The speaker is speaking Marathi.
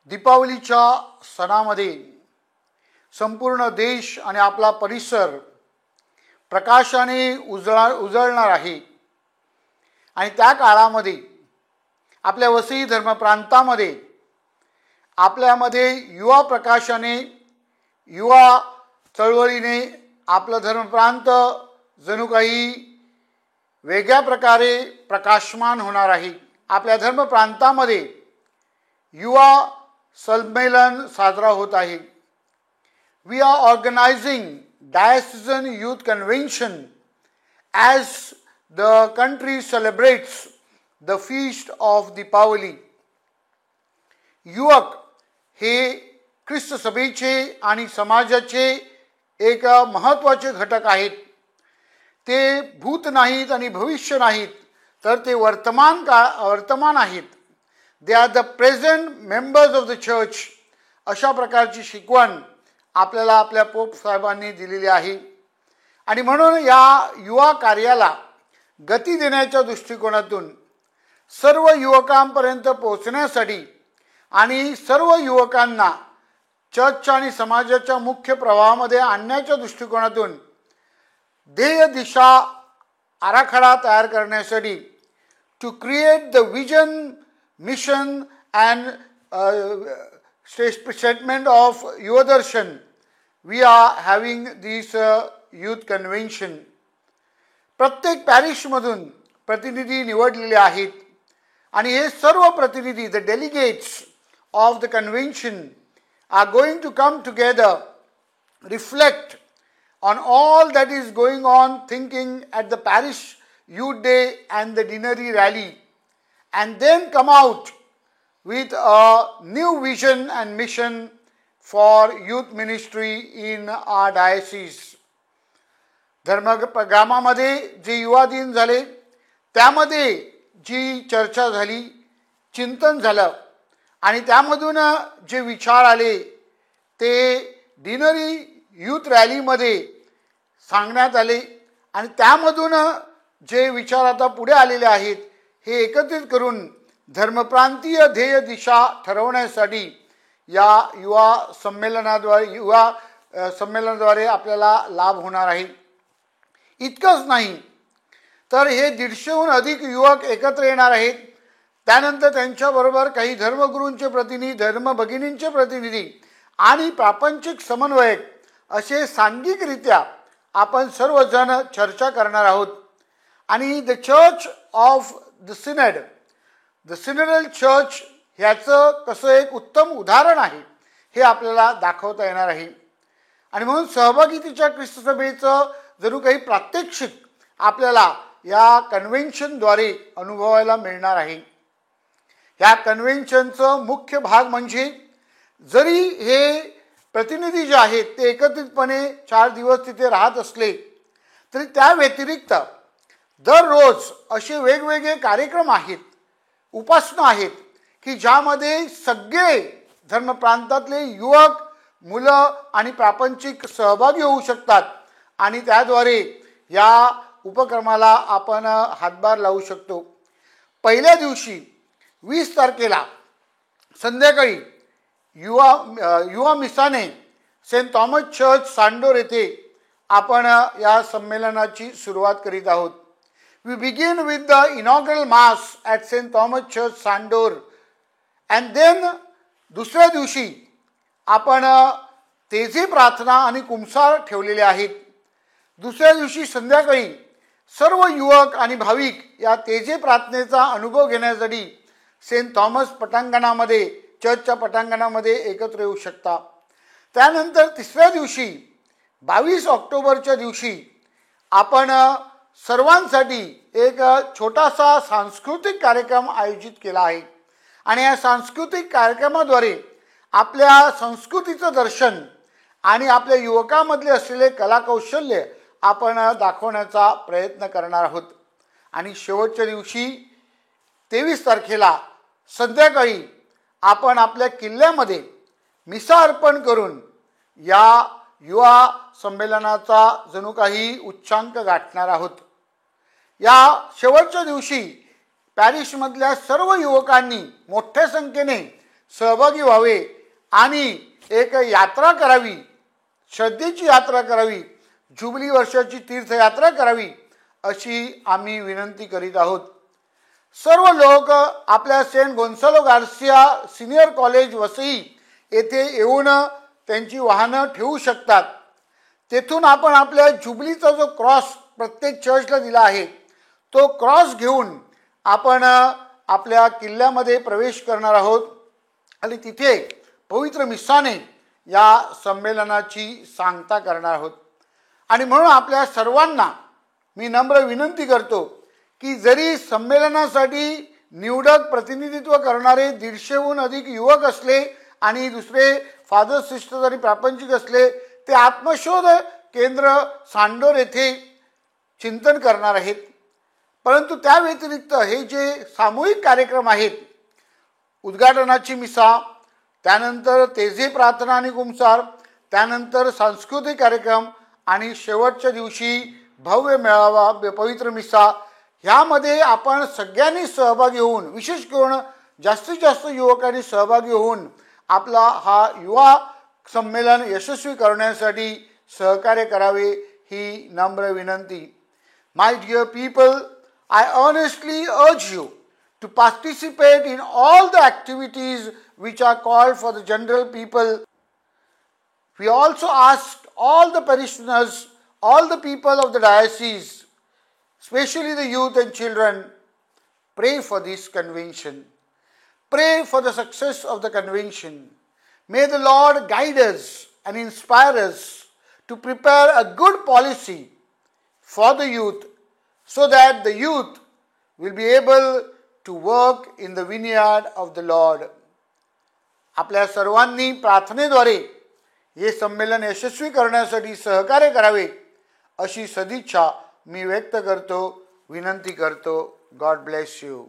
दीपावलीच्या सणामध्ये संपूर्ण देश आणि आपला परिसर प्रकाशाने उजळणार आहे आणि त्या काळामध्ये आपल्या वसई धर्मप्रांतामध्ये आपल्यामध्ये युवा प्रकाशाने युवा चळवळीने आपला धर्मप्रांत जणू काही वेगळ्या प्रकारे प्रकाशमान होणार आहे। आपल्या धर्मप्रांतामध्ये युवा संमेलन साजरा होत आहे। We are organizing diocesan youth convention as the country celebrates the feast of Deepavali. युवक हे ख्रिस्त सभेचे आणि समाजाचे एक महत्त्वाचे घटक आहेत। ते भूत नाहीत आणि भविष्य नाहीत, तर ते वर्तमान आहेत। They are the present members of the church. अशा प्रकारची शिकवण आपल्याला आपल्या पोप साहेबांनी दिलेली आहे आणि म्हणून या युवा कार्याला गती देण्याच्या दृष्टिकोनातून सर्व युवकांपर्यंत पोहोचण्यासाठी आणि सर्व युवकांना चर्चच्या आणि समाजाच्या मुख्य प्रवाहामध्ये आणण्याच्या दृष्टिकोनातून ध्येय दिशा आराखडा तयार करण्यासाठी to create the vision mission and statement of Yuvdarshan we are having this youth convention. प्रत्येक पॅरिशमधून प्रतिनिधी निवडलेले आहेत आणि हे सर्व प्रतिनिधी the delegates of the convention are going to come together, reflect on all that is going on, thinking at the parish youth day and the dinnery rally, and then come out with a new vision and mission for youth ministry in our diocese. धर्मग्रामामध्ये जे युवा दिन झाले त्यामध्ये जी चर्चा झाली, चिंतन झालं आणि त्यामधून जे विचार आले ते डिनरी यूथ रॅलीमध्ये सांगण्यात आले आणि त्यामधून जे विचार आता पुढे आलेले आहेत हे एकत्रित करून धर्मप्रांतीय ध्येय दिशा ठरवण्यासाठी या युवा संमेलनाद्वारे आपल्याला लाभ होणार आहे। इतकंच नाही तर हे 150हून अधिक युवक एकत्र येणार आहेत। त्यानंतर त्यांच्याबरोबर काही धर्मगुरूंचे प्रतिनिधी, धर्मभगिनींचे प्रतिनिधी आणि प्रापंचिक समन्वयक असे सांघिकरित्या आपण सर्वजण चर्चा करणार आहोत आणि the church of the synod, the synodal church ह्याचं कसं एक उत्तम उदाहरण आहे हे आपल्याला दाखवता येणार आहे आणि म्हणून सहभागितीच्या ख्रिस्त सभेचं जणू काही प्रात्यक्षिक आपल्याला या कन्व्हेन्शनद्वारे अनुभवायला मिळणार आहे। या कन्व्हेन्शनचं मुख्य भाग म्हणजे जरी हे प्रतिनिधी जे आहेत ते एकत्रितपणे 4 दिवस तिथे राहत असले तरी त्या व्यतिरिक्त दररोज असे वेगवेगळे कार्यक्रम आहेत, उपासना आहेत की ज्यामध्ये सगळे धर्मप्रांतातले युवक, मुलं आणि प्रापंचिक सहभागी होऊ शकतात आणि त्याद्वारे या उपक्रमाला आपण हातभार लावू शकतो। पहिल्या दिवशी 20 तारखेला संध्याकाळी युवा मिसाने सेंट थॉमस चर्च सांडोर येथे आपण या संमेलनाची सुरुवात करीत आहोत। We begin with the inaugural mass at Saint Thomas Church Sandor and then दुसऱ्या दिवशी आपण तेजे प्रार्थना आणि कुंसार ठेवलेले आहेत। दुसऱ्या दिवशी संध्याकाळी सर्व युवक आणि भाविक या तेजे प्रार्थनेचा अनुभव घेण्यासाठी सेंट थॉमस पटांगणामध्ये, चर्चच्या पटांगणामध्ये एकत्र येऊ शकता। त्यानंतर तिसऱ्या दिवशी 22 ऑक्टोबरच्या दिवशी आपण सर्वांसाठी एक छोटासा सांस्कृतिक कार्यक्रम आयोजित केला आहे आणि या सांस्कृतिक कार्यक्रमाद्वारे आपल्या संस्कृतीचं दर्शन आणि आपल्या युवकांमधले असलेले कलाकौशल्य आपण दाखवण्याचा प्रयत्न करणार आहोत आणि शेवटच्या दिवशी 23 तारखेला संध्याकाळी आपण आपल्या किल्ल्यामध्ये मिसा अर्पण करून या युवा संमेलनाचा जणू काही उच्चांक गाठणार आहोत। या शेवटच्या दिवशी पॅरिशमधल्या सर्व युवकांनी मोठ्या संख्येने सहभागी व्हावे आणि एक यात्रा करावी, श्रद्धेची यात्रा करावी, जुबली वर्षाची तीर्थयात्रा करावी अशी आम्ही विनंती करीत आहोत. सर्व लोक आपल्या Saint Gonsalo Garcia Senior College Vasai येथे येऊन त्यांची वाहनं ठेवू शकतात. तेथून आपण आपल्या जुबलीचा जो क्रॉस प्रत्येक चर्चला दिला आहे तो क्रॉस घेऊन आपण आपल्या किल्ल्यामध्ये प्रवेश करणार आहोत आणि तिथे पवित्र मिसाने या संमेलनाची सांगता करणार आहोत. आणि म्हणून आपल्या सर्वांना मी नम्र विनंती करतो की जरी संमेलनासाठी निवडक प्रतिनिधित्व करणारे 150हून अधिक युवक असले आणि दुसरे फादर सिस्टर्स आणि प्रापंचिक असले, ते आत्मशोध केंद्र सांडोर येथे चिंतन करणार आहेत. परंतु त्या व्यतिरिक्त हे जे सामूहिक कार्यक्रम आहेत, उद्घाटनाची मिसा, त्यानंतर तेजे प्रार्थना आणि कुमसार, त्यानंतर सांस्कृतिक कार्यक्रम आणि शेवटच्या दिवशी भव्य मेळावा, पवित्र मिसा, ह्यामध्ये आपण सगळ्यांनी सहभागी होऊन, विशेष करून जास्तीत जास्त युवकांनी सहभागी होऊन आपला हा युवा संमेलन यशस्वी करण्यासाठी सहकार्य करावे ही नम्र विनंती. My dear people, I earnestly urge you to participate in all the activities which are called for the general people. We also ask all the parishioners, all the people of the diocese, especially the youth and children, pray for this convention. Pray for the success of the convention. May the Lord guide us and inspire us to prepare a good policy for the youth, so that the youth will be able to work in the vineyard of the Lord. आपल्या सर्वांनी प्रार्थनेद्वारे हे संमेलन यशस्वी करण्यासाठी सहकार्य करावे अशी सदिच्छा मी व्यक्त करतो, विनंती करतो. God bless you.